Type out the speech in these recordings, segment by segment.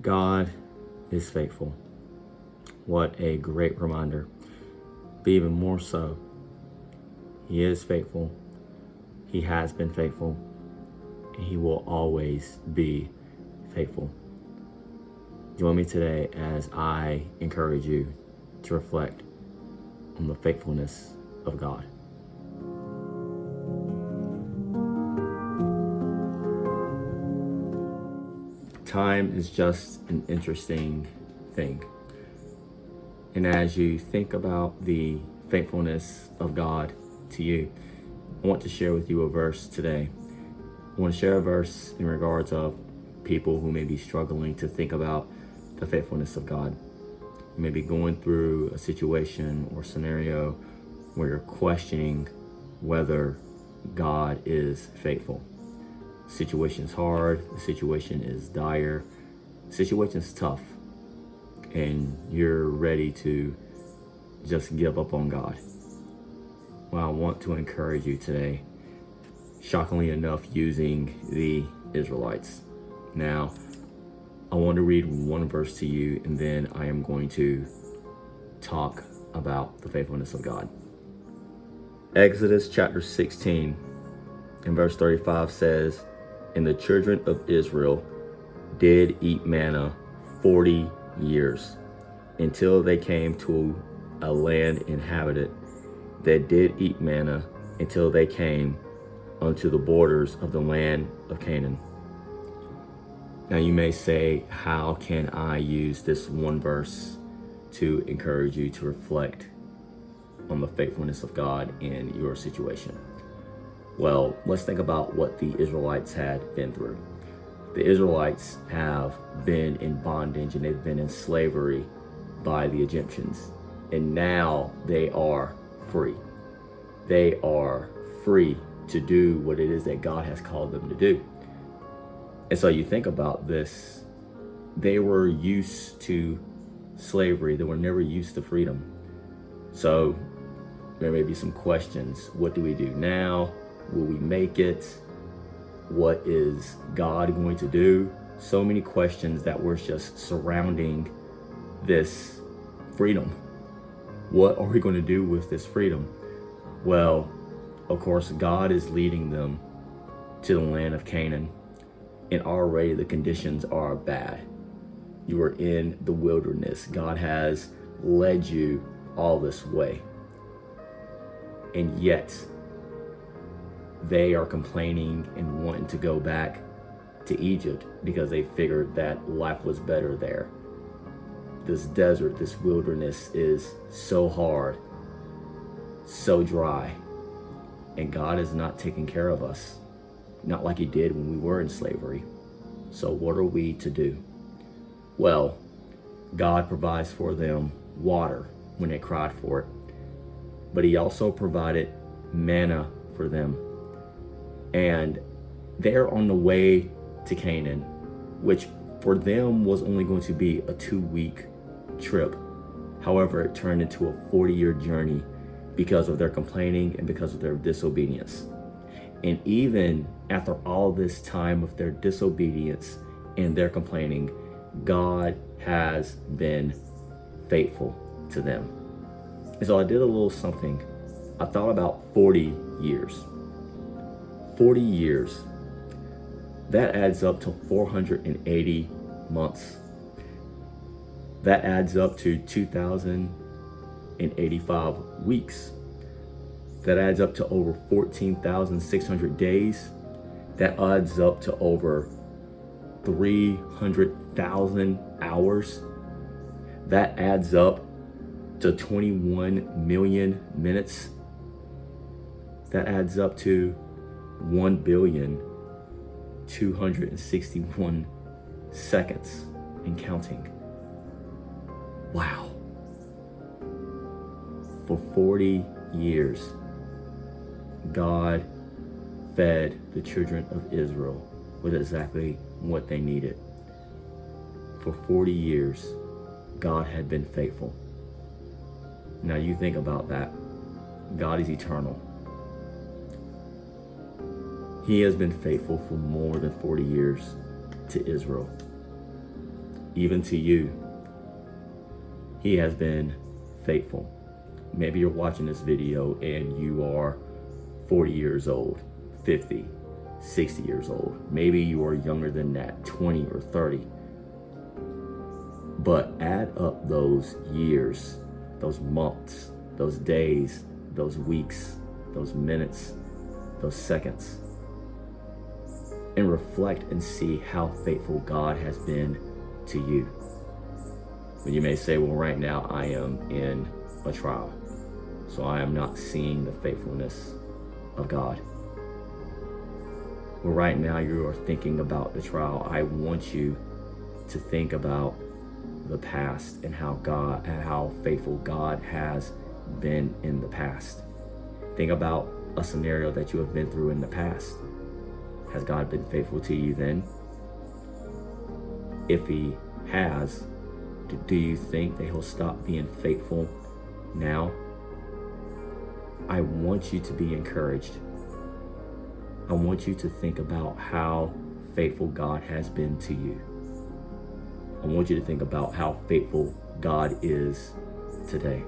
God is faithful. What a great reminder. But even more so, He is faithful. He has been faithful. And He will always be faithful. Join me today as I encourage you to reflect on the faithfulness of God. Time is just an interesting thing. And as you think about the faithfulness of God to you, I want to share with you a verse today. I want to share a verse in regards of people who may be struggling to think about the faithfulness of God. You may be going through a situation or scenario where you're questioning whether God is faithful. The situation is hard, the situation is dire, the situation is tough, and you're ready to just give up on God. Well, I want to encourage you today, shockingly enough, using the Israelites. Now, I want to read one verse to you, and then I am going to talk about the faithfulness of God. Exodus chapter 16 and verse 35 says, "And the children of Israel did eat manna 40 years, until they came to a land inhabited. They did eat manna until they came unto the borders of the land of Canaan." Now you may say, how can I use this one verse to encourage you to reflect on the faithfulness of God in your situation? Well, let's think about what the Israelites had been through. The Israelites have been in bondage and they've been in slavery by the Egyptians. And now they are free. They are free to do what it is that God has called them to do. And so you think about this, they were used to slavery. They were never used to freedom. So there may be some questions. What do we do now? Will we make it? What is God going to do? So many questions that were just surrounding this freedom. What are we going to do with this freedom? Well, of course, God is leading them to the land of Canaan. And already the conditions are bad. You are in the wilderness. God has led you all this way. And yet, they are complaining and wanting to go back to Egypt because they figured that life was better there. This desert, this wilderness is so hard, so dry, and God is not taking care of us. Not like He did when we were in slavery. So what are we to do? Well, God provides for them water when they cried for it. But He also provided manna for them. And they're on the way to Canaan, which for them was only going to be a 2-week trip. However, it turned into a 40-year journey because of their complaining and because of their disobedience. And even after all this time of their disobedience and their complaining, God has been faithful to them. And so I did a little something. I thought about 40 years. 40 years. That adds up to 480 months. That adds up to 2,085 weeks. That adds up to over 14,600 days. That adds up to over 300,000 hours. That adds up to 21 million minutes. That adds up to 1,261 seconds and counting. Wow. For 40 years, God fed the children of Israel with exactly what they needed. For 40 years, God had been faithful. Now you think about that. God is eternal. He has been faithful for more than 40 years to Israel. even to you, he has been faithful. Maybe you're watching this video and you are 40 years old, 50, 60 years old. Maybe you are younger than that, 20 or 30. But add up those years, those months, those days, those weeks, those minutes, those seconds, and reflect and see how faithful God has been to you. But you may say, well, right now I am in a trial, so I am not seeing the faithfulness of God. Well, right now you are thinking about the trial. I want you to think about the past and how faithful God has been in the past. Think about a scenario that you have been through in the past. Has God been faithful to you then? If he has, do you think that he'll stop being faithful now? I want you to be encouraged. I want you to think about how faithful God has been to you. I want you to think about how faithful God is today.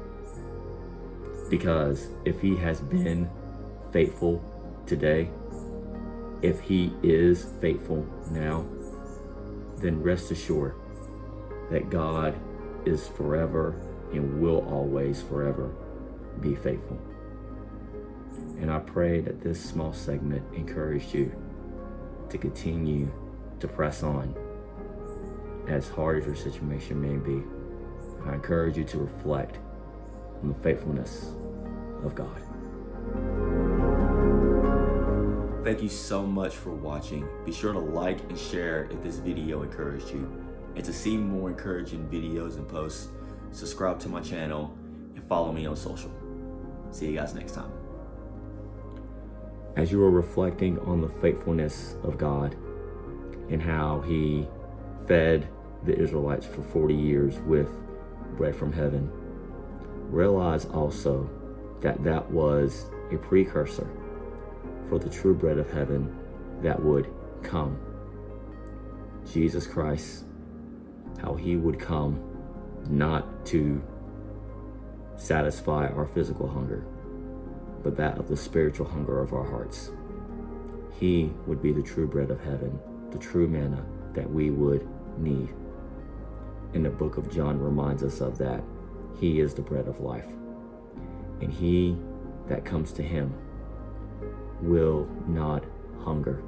Because if he has been faithful today, if he is faithful now, then rest assured that God is forever and will always forever be faithful. And I pray that this small segment encouraged you to continue to press on. As hard as your situation may be, I encourage you to reflect on the faithfulness of God. Thank you so much for watching. Be sure to like and share if this video encouraged you. And to see more encouraging videos and posts, subscribe to my channel and follow me on social. See you guys next time. As you are reflecting on the faithfulness of God and how he fed the Israelites for 40 years with bread from heaven, realize also that that was a precursor for the true bread of heaven that would come. Jesus Christ, how he would come not to satisfy our physical hunger, but that of the spiritual hunger of our hearts. He would be the true bread of heaven, the true manna that we would need. And the book of John reminds us of that. He is the bread of life. And he that comes to him will not hunger.